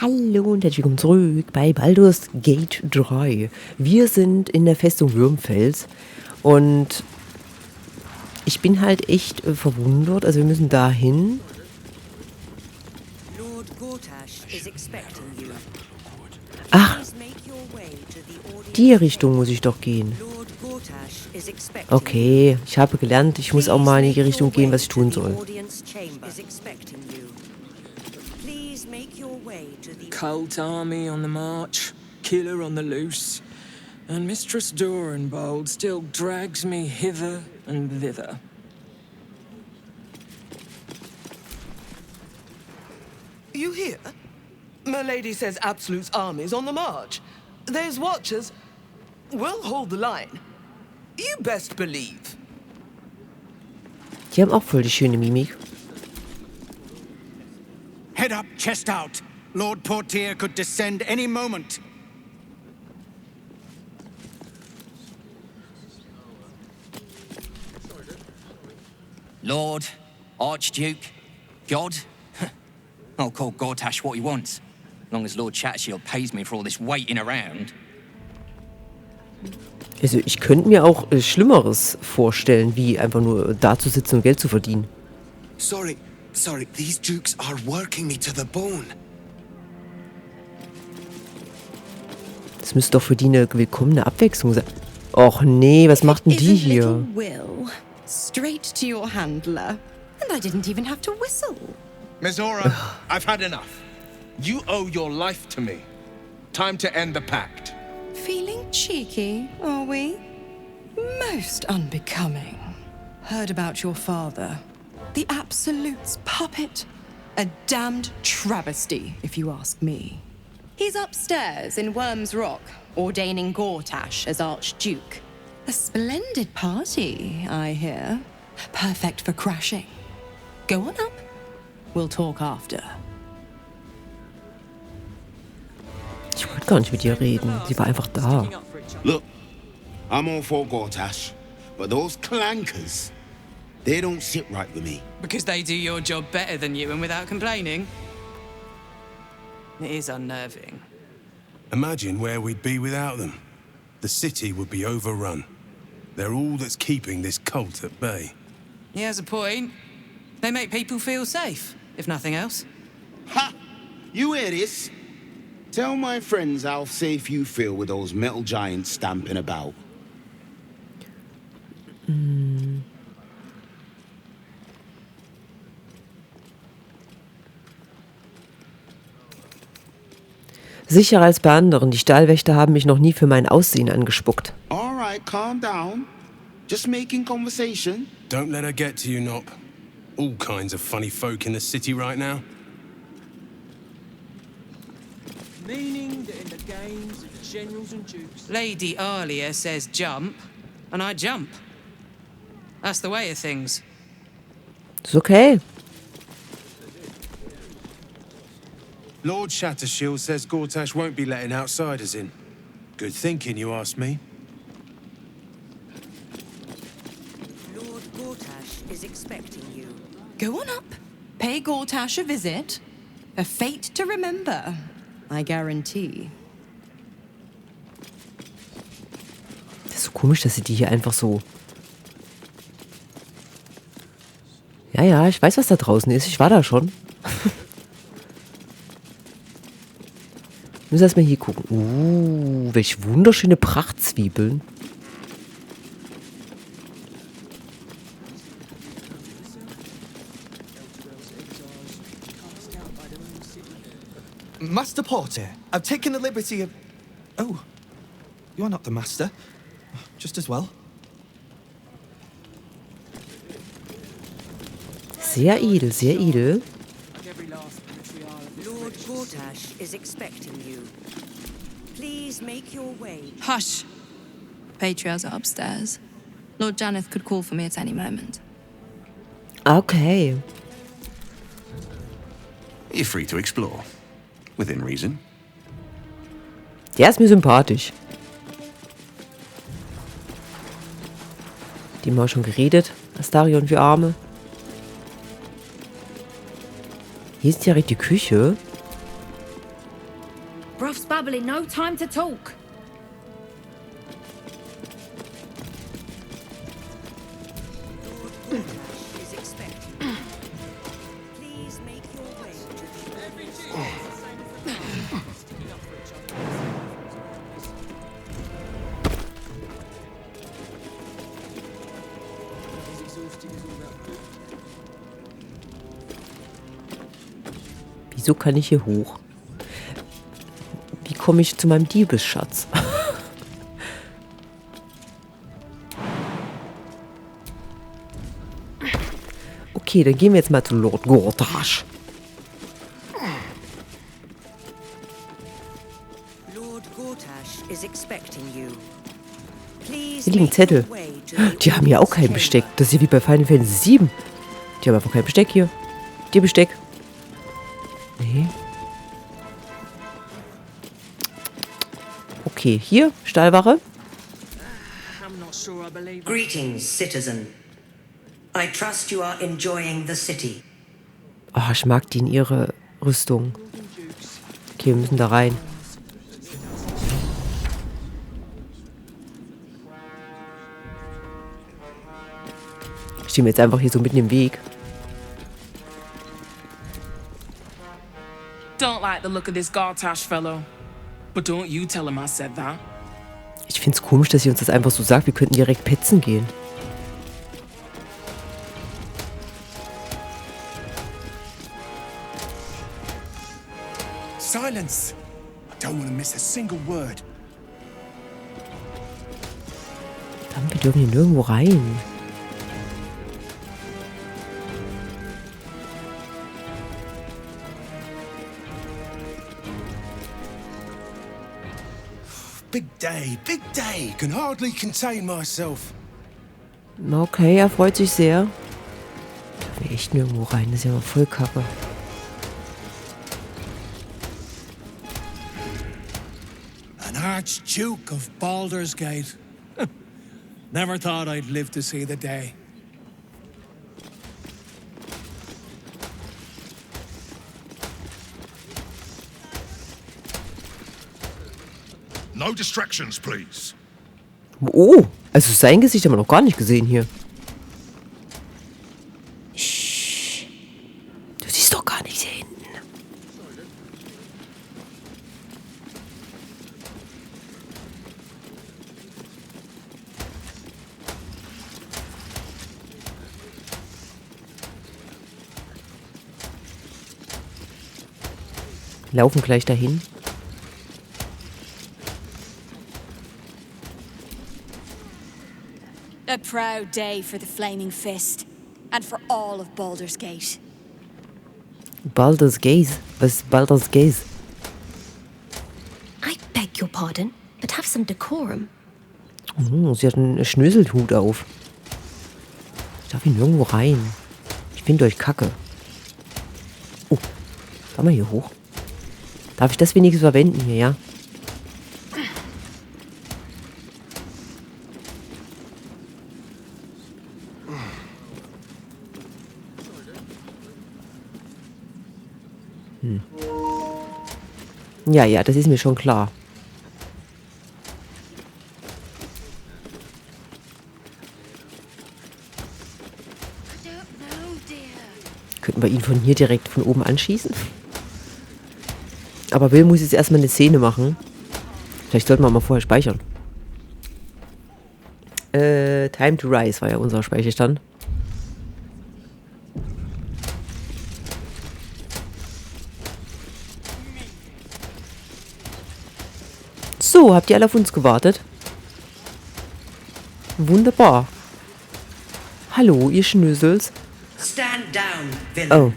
Hallo und herzlich willkommen zurück bei Baldur's Gate 3. Wir sind in der Festung Würmfels und ich bin halt echt verwundert. Also wir müssen dahin. Ach, die Richtung muss ich doch gehen. Okay, ich habe gelernt, ich muss auch mal in die Richtung gehen, was ich tun soll. Cult army on the march, killer on the loose, and Mistress Dorenbold still drags me hither and thither. You hear? Milady says Absolute's army's on the march. There's watchers. We'll hold the line. You best believe. Die haben auch voll die schöne Mimik. Head up, chest out. Lord Portier could descend any moment. Lord, Archduke, God. I'll call Gortasch what he wants, as long as Lord Chattershield pays me for all this waiting around. Also ich könnte mir auch Schlimmeres vorstellen, wie einfach nur da zu sitzen und Geld zu verdienen. Sorry, these dukes are working me to the bone. Das müsste doch für die eine willkommene Abwechslung sein. Och nee, was macht denn die hier? Will. Straight to your handler. And I didn't even have to whistle. Miss Eure, I've had enough. You owe your life to me. Time to end the pact. Feeling cheeky, are we? Most unbecoming. Heard about your father. The Absolute's puppet. A damned travesty, if you ask me. He's upstairs in Worm's Rock, ordaining Gortasch as Archduke. A splendid party, I hear. Perfect for crashing. Go on up. We'll talk after. Ich wollte gar nicht mit ihr reden. Sie war einfach da. Look, I'm all for Gortasch, but those clankers, they don't sit right with me. Because they do your job better than you and without complaining? It is unnerving. Imagine where we'd be without them. The city would be overrun. They're all that's keeping this cult at bay. He has a point. They make people feel safe, if nothing else. Ha! You hear this? Tell my friends how safe you feel with those metal giants stamping about. Sicherer als bei anderen. Die Stallwächter haben mich noch nie für mein Aussehen angespuckt. All right, calm down. Just making conversation. Don't let her get to you, Nop. All kinds of funny folk in the city right now. Meaning that in the games of generals and dukes, Lady Alia says jump, and I jump. That's the way of things. Ist okay. Lord Shattershield says Gortasch won't be letting outsiders in. Good thinking, you ask me. Lord Gortasch is expecting you. Go on up. Pay Gortasch a visit. A fate to remember, I guarantee. Das ist so komisch, dass sie die hier einfach so... Ja, ich weiß, was da draußen ist. Ich war da schon. Müssen wir erstmal hier gucken. Welche wunderschöne Prachtzwiebeln. Master Porter, I've taken the liberty of... Oh, you're not the master. Just as well. Sehr edel, sehr edel. Lord Gortasch is expecting you. Please make your way. Hush! Patriarchs are upstairs. Lord Janeth could call for me at any moment. Okay. You're free to explore. Within reason. Der ist mir sympathisch. Die haben wir schon geredet. Astarion für Arme. Hier ist direkt die Küche. Bruff's babbling, no time to talk. Is expecting. Please make your way to Wieso kann ich hier hoch? Wie komme ich zu meinem Diebesschatz? Okay, dann gehen wir jetzt mal zu Lord Gortasch. Lord Gortasch is expecting you. Please Hier liegen Zettel. Die haben ja auch kein Besteck. Das ist ja wie bei Final Fantasy 7. Die haben einfach kein Besteck hier. Dir Besteck. Nee. Okay, hier, Stallwache. Greetings, citizen. I trust you are enjoying the city. Oh, ich mag die in ihre Rüstung. Okay, wir müssen da rein. Stehen wir jetzt einfach hier so mitten im Weg. Don't like the look of this Gortasch fellow. But don't you tell him I said that. Ich find's komisch, dass sie uns das einfach so sagt. Wir könnten direkt petzen gehen. Silence! I don't want to miss a single word. Verdammt, wir dürfen hier nirgendwo rein. Big day. Can hardly contain myself. Okay, er freut sich sehr. Dürfen wir echt nirgendwo rein. Das ist ja mal voll kacke. An Archduke of Baldur's Gate. Never thought I'd live to see the day. No distractions, please. Oh, also sein Gesicht haben wir noch gar nicht gesehen hier. Shh. Du siehst doch gar nichts hier hinten. Laufen gleich dahin. A proud day for the Flaming Fist, and for all of Baldur's Gate. Baldur's Gate? Was ist Baldur's Gate? I beg your pardon, but have some decorum. Oh, sie hat einen Schnöselhut auf. Ich darf hier nirgendwo rein. Ich finde euch kacke. Oh, fahren wir hier hoch? Darf ich das wenigstens verwenden hier, ja? Ja, das ist mir schon klar. Könnten wir ihn von hier direkt von oben anschießen? Aber Will muss jetzt erstmal eine Szene machen. Vielleicht sollten wir mal vorher speichern. Time to Rise war ja unser Speicherstand. So, habt ihr alle auf uns gewartet? Wunderbar. Hallo, ihr Schnösels. Stand down, villain. Oh.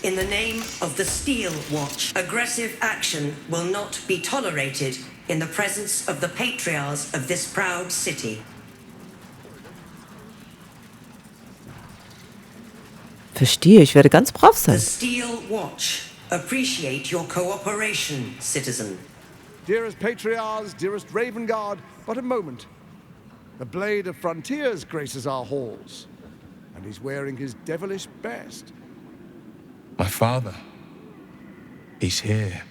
In the name of the Steel Watch, aggressive action will not be tolerated in the presence of the patriarchs of this proud city. Verstehe, ich werde ganz brav sein. The Steel Watch appreciate your cooperation, citizen. Dearest patriarchs, dearest Ravengard, but a moment. The Blade of Frontiers graces our halls, and he's wearing his devilish best. My father. He's here.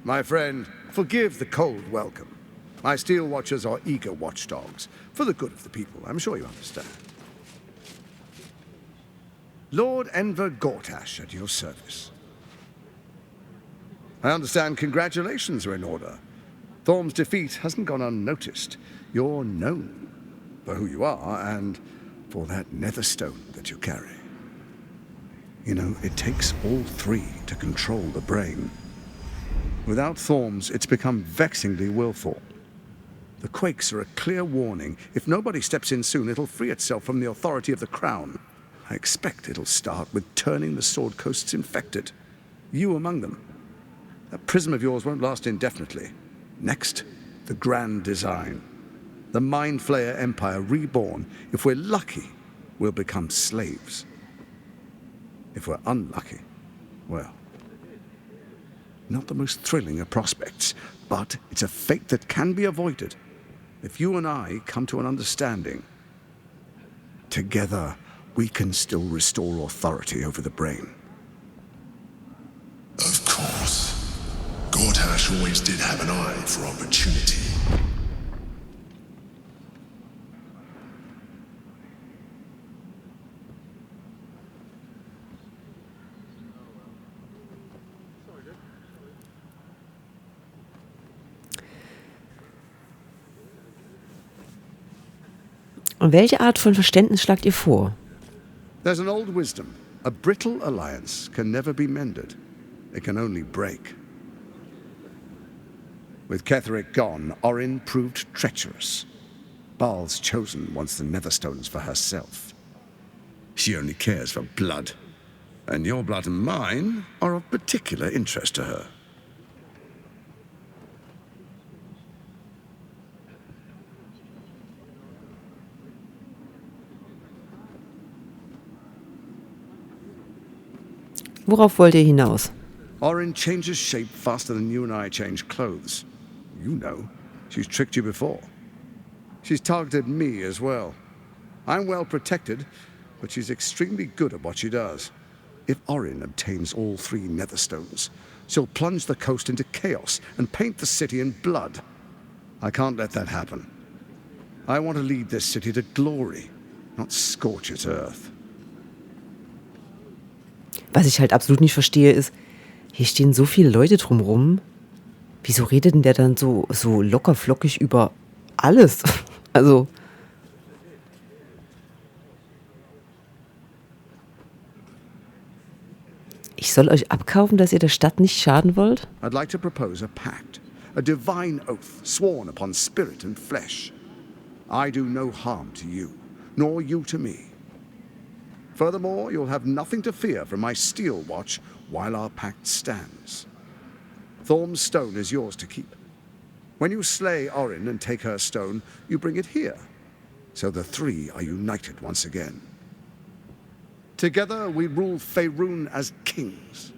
My friend, forgive the cold welcome. My steel watchers are eager watchdogs, for the good of the people, I'm sure you understand. Lord Enver Gortasch at your service. I understand congratulations are in order. Thorm's defeat hasn't gone unnoticed. You're known for who you are and for that nether stone that you carry. You know, it takes all three to control the brain. Without Thorm's, it's become vexingly willful. The quakes are a clear warning. If nobody steps in soon, it'll free itself from the authority of the crown. I expect it'll start with turning the Sword Coasts infected. You among them. That prism of yours won't last indefinitely. Next, the grand design. The Mind Flayer Empire reborn. If we're lucky, we'll become slaves. If we're unlucky, well, not the most thrilling of prospects, but it's a fate that can be avoided if you and I come to an understanding. Together, we can still restore authority over the brain. Of course. Gortasch always did have an eye for opportunity. Und welche Art von Verständnis schlagt ihr vor? There's an old wisdom. A brittle alliance can never be mended. It can only break. With Ketheric gone, Orin proved treacherous. Baal's chosen wants the Netherstones for herself. She only cares for blood. And your blood and mine are of particular interest to her. Worauf wollt ihr hinaus? Orin changes shape faster than you and I change clothes. You know, she's tricked you before. She's targeted me as well. I'm well protected, but she's extremely good at what she does. If Orin obtains all three Netherstones, she'll plunge the coast into chaos and paint the city in blood. I can't let that happen. I want to lead this city to glory, not scorch its earth. Was ich halt absolut nicht verstehe, ist, hier stehen so viele Leute drumrum. Wieso redet denn der dann so locker flockig über alles? Also. Ich soll euch abkaufen, dass ihr der Stadt nicht schaden wollt? I'd like to propose a pact, a divine oath sworn upon spirit and flesh. I do no harm to you, nor you to me. Furthermore, you'll have nothing to fear from my steel watch while our pact stands. Thorm's stone is yours to keep. When you slay Orin and take her stone, you bring it here, so the three are united once again. Together we rule Faerun as kings.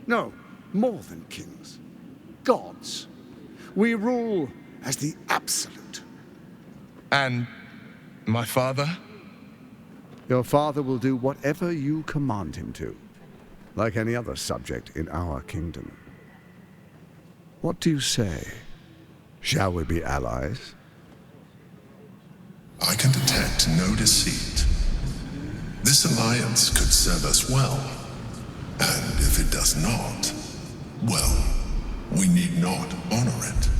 No, more than kings. Gods. We rule as the absolute. And my father? Your father will do whatever you command him to, like any other subject in our kingdom. What do you say? Shall we be allies? I can detect no deceit. This alliance could serve us well. And if it does not, well, we need not honor it.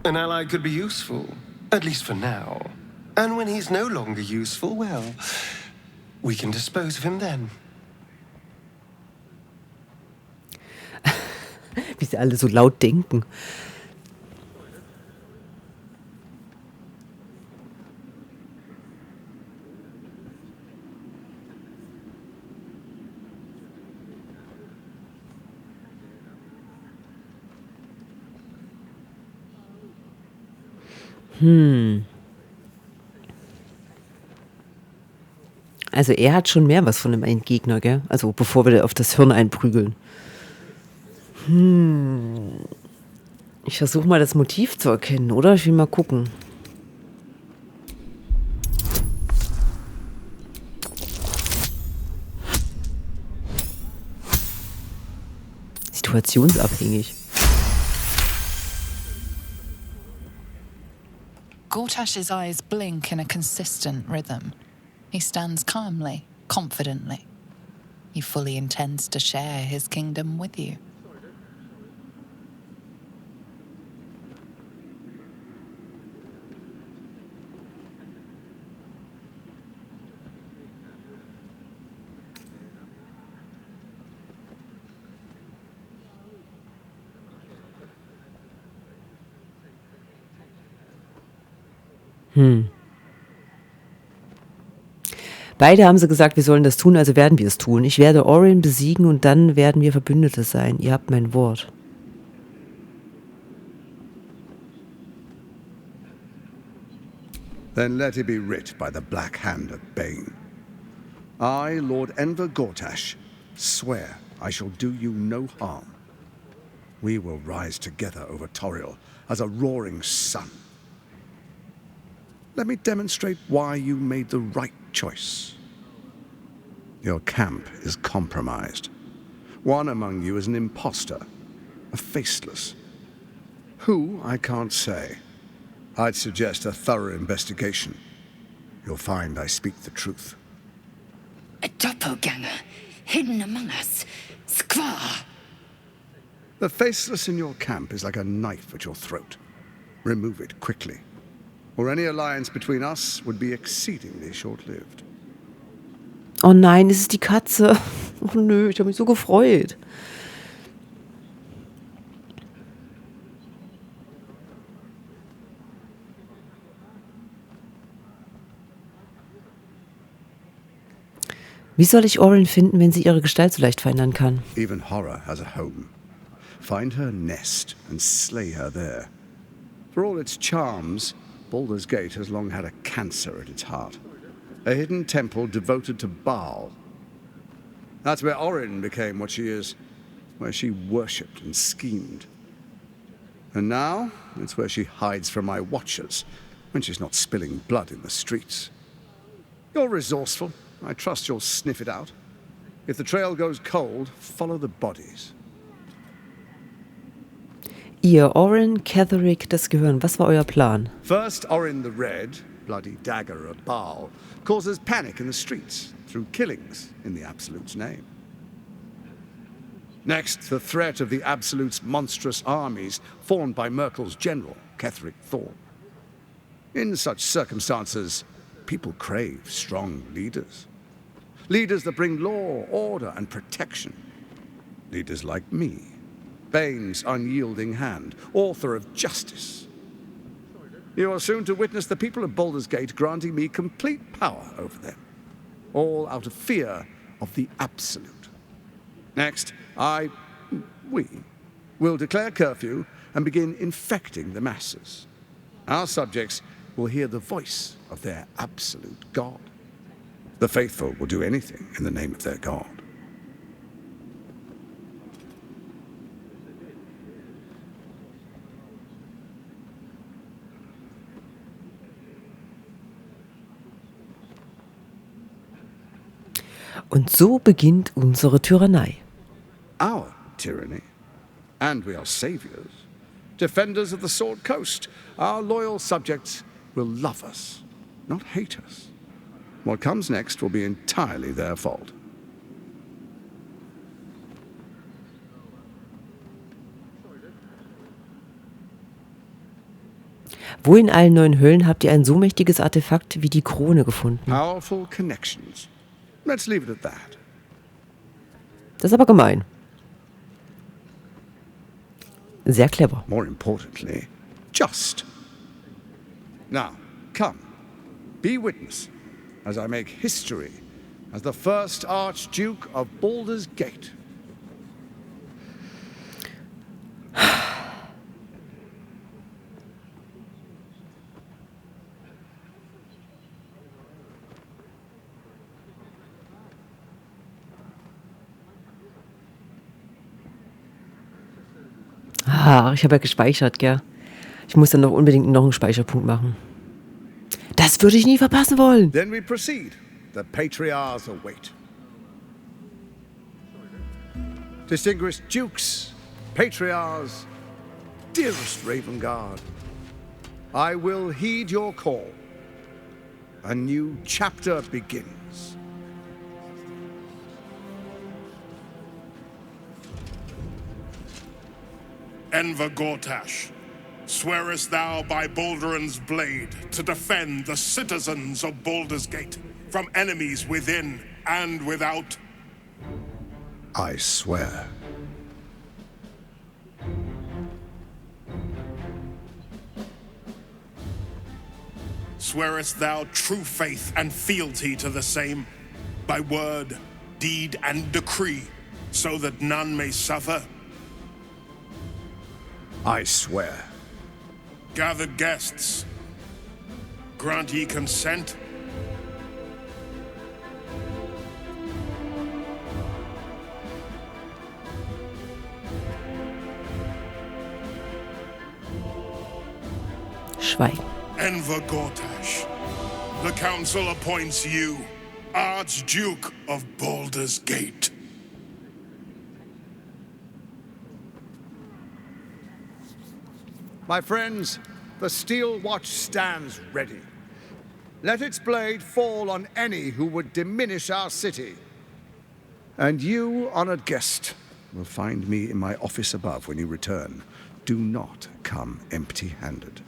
An ally could be useful, at least for now. And when he's no longer useful, well, we can dispose of him then. Wie sie alle so laut denken. Also er hat schon mehr was von einem Endgegner, gell? Also bevor wir auf das Hirn einprügeln. Ich versuche mal das Motiv zu erkennen, oder? Ich will mal gucken. Situationsabhängig. Gortash's eyes blink in a consistent rhythm. He stands calmly, confidently. He fully intends to share his kingdom with you. Beide haben sie gesagt, wir sollen das tun, also werden wir es tun. Ich werde Orin besiegen und dann werden wir Verbündete sein. Ihr habt mein Wort. Then let it be writ by the black hand of Bane. I, Lord Enver Gortasch, swear I shall do you no harm. We will rise together over Toriel as a roaring sun. Let me demonstrate why you made the right choice. Your camp is compromised. One among you is an imposter, a faceless. Who, I can't say. I'd suggest a thorough investigation. You'll find I speak the truth. A doppelganger, hidden among us. Squaw! The faceless in your camp is like a knife at your throat. Remove it quickly, or any alliance between us would be exceedingly short-lived. Oh nein, es ist die Katze. Oh nö, ich habe mich so gefreut. Wie soll ich Orin finden, wenn sie ihre Gestalt so leicht verändern kann? Even horror has a home. Find her nest and slay her there. For all its charms, Baldur's Gate has long had a cancer at its heart. A hidden temple devoted to Baal. That's where Orin became what she is, where she worshipped and schemed. And now, it's where she hides from my watchers, when she's not spilling blood in the streets. You're resourceful. I trust you'll sniff it out. If the trail goes cold, follow the bodies. Ihr, Orin, Catherick, das Gehirn. Was war euer Plan? First, Orin the Red, bloody dagger of Baal, causes panic in the streets through killings in the Absolute's name. Next, the threat of the Absolute's monstrous armies formed by Merkel's general, Catherick Thorne. In such circumstances, people crave strong leaders. Leaders that bring law, order, and protection. Leaders like me, Bane's unyielding hand, author of justice. You are soon to witness the people of Baldur's Gate granting me complete power over them, all out of fear of the Absolute. Next, we will declare curfew and begin infecting the masses. Our subjects will hear the voice of their absolute God. The faithful will do anything in the name of their God. Und so beginnt unsere Tyrannei. Our tyranny. And we are saviors. Defenders of the Sword Coast. Our loyal subjects will love us, not hate us. What comes next will be entirely their fault. Wo in allen 9 Höllen habt ihr ein so mächtiges Artefakt wie die Krone gefunden? Powerful connections. Let's leave it at that. Das ist aber gemein. Sehr clever. More importantly, just. Now, come. Be witness as I make history as the first Archduke of Baldur's Gate. Ich habe ja gespeichert, gell? Ich muss dann doch unbedingt noch einen Speicherpunkt machen. Das würde ich nie verpassen wollen. Then we proceed. The patriarchs await. Distinguished dukes Patriarchs, dearest Ravengard, I will heed your call. A new chapter begins. Enver Gortasch, swearest thou by Balduran's blade to defend the citizens of Baldur's Gate from enemies within and without? I swear. Swearest thou true faith and fealty to the same, by word, deed, and decree, so that none may suffer? I swear. Gathered guests, grant ye consent? Schweigen. Enver Gortasch, the council appoints you Archduke of Baldur's Gate. My friends, the Steel Watch stands ready. Let its blade fall on any who would diminish our city. And you, honored guest, will find me in my office above when you return. Do not come empty-handed.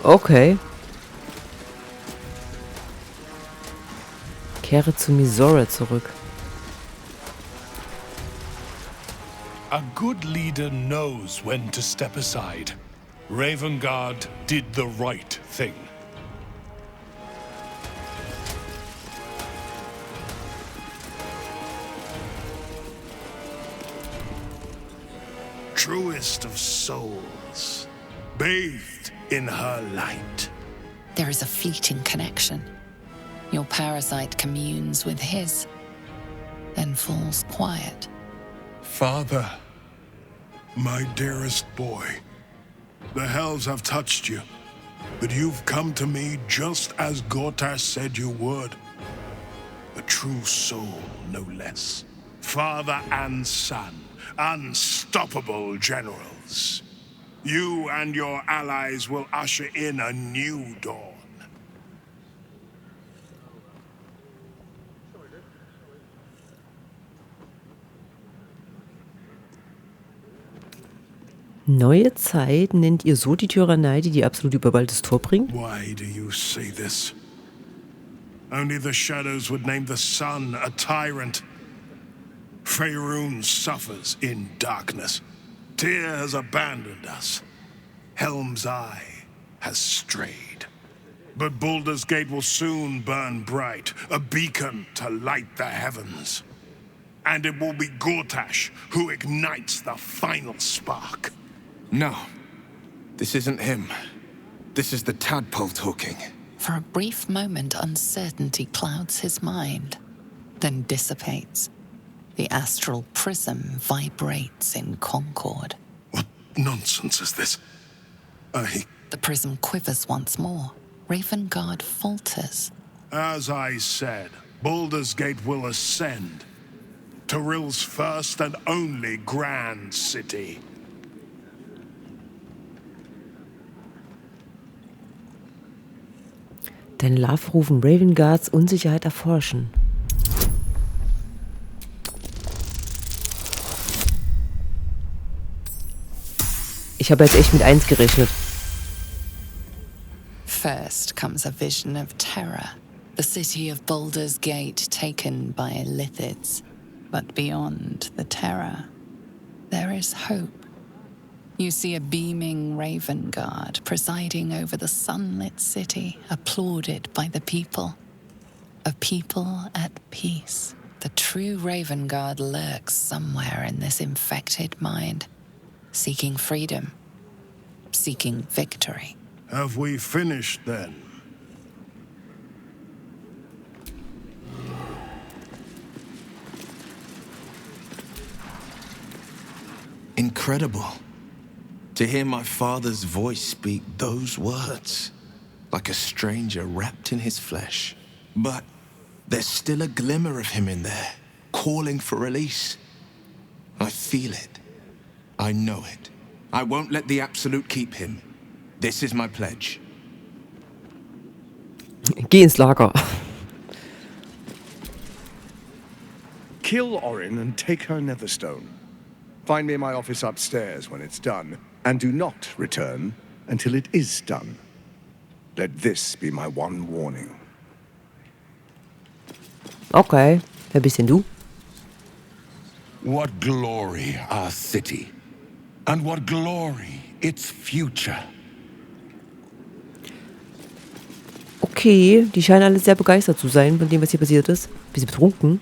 Okay. Kehre zu Misora zurück. A good leader knows when to step aside. Ravengard did the right thing. Truest of souls, bathed in her light. There is a fleeting connection. Your parasite communes with his, then falls quiet. Father, my dearest boy, the hells have touched you, but you've come to me just as Gortasch said you would. A true soul, no less. Father and son, unstoppable generals. You and your allies will usher in a new dawn. Neue Zeit nennt ihr so die Tyrannei, die absolut überballtes Tor bringt? Why do you say this? Only the shadows would name the sun a tyrant. Faerun suffers in darkness. Tyr has abandoned us. Helm's Eye has strayed. But Baldur's Gate will soon burn bright, a beacon to light the heavens. And it will be Gortasch who ignites the final spark. No. This isn't him. This is the tadpole talking. For a brief moment, uncertainty clouds his mind, then dissipates. The astral prism vibrates in concord. What nonsense is this? The prism quivers once more. Ravengard falters. As I said, Baldur's Gate will ascend. Tyrill's first and only grand city. Dein Love rufen Ravengards Unsicherheit erforschen. Ich habe jetzt echt mit 1 gerechnet. First comes a vision of terror. The city of Baldur's Gate taken by Lithids. But beyond the terror, there is hope. You see a beaming Ravengard presiding over the sunlit city, applauded by the people. A people at peace. The true Ravengard lurks somewhere in this infected mind, seeking freedom, seeking victory. Have we finished then? Incredible. To hear my father's voice speak those words, like a stranger wrapped in his flesh. But there's still a glimmer of him in there, calling for release. I feel it. I know it. I won't let the Absolute keep him. This is my pledge. Geh ins Lager. Kill Orin and take her Netherstone. Find me in my office upstairs when it's done, and do not return until it is done. Let this be my one warning. Okay, wer bist denn du? What glory our city, and what glory its future. Okay, die scheinen alle sehr begeistert zu sein von dem, was hier passiert ist. Bisschen betrunken.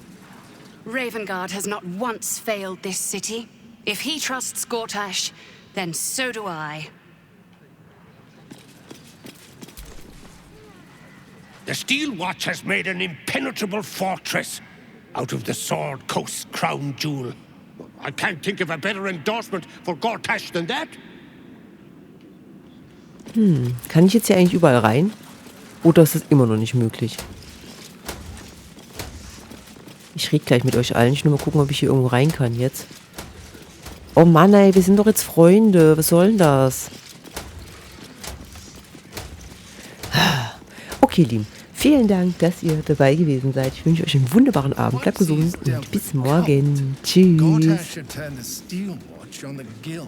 Ravengard has not once failed this city. If he trusts Gortasch, then so do I. The Steel Watch has made an impenetrable fortress out of the Sword Coast's crown jewel. I can't think of a better endorsement for Gortasch than that. Kann ich jetzt hier eigentlich überall rein? Oder ist das immer noch nicht möglich? Ich rede gleich mit euch allen. Ich will nur mal gucken, ob ich hier irgendwo rein kann jetzt. Oh Mann, ey, wir sind doch jetzt Freunde. Was soll denn das? Okay, Lieben. Vielen Dank, dass ihr dabei gewesen seid. Ich wünsche euch einen wunderbaren Abend. Bleibt gesund und bis morgen. Tschüss. Gortasch had turned the Steel Watch on the guild.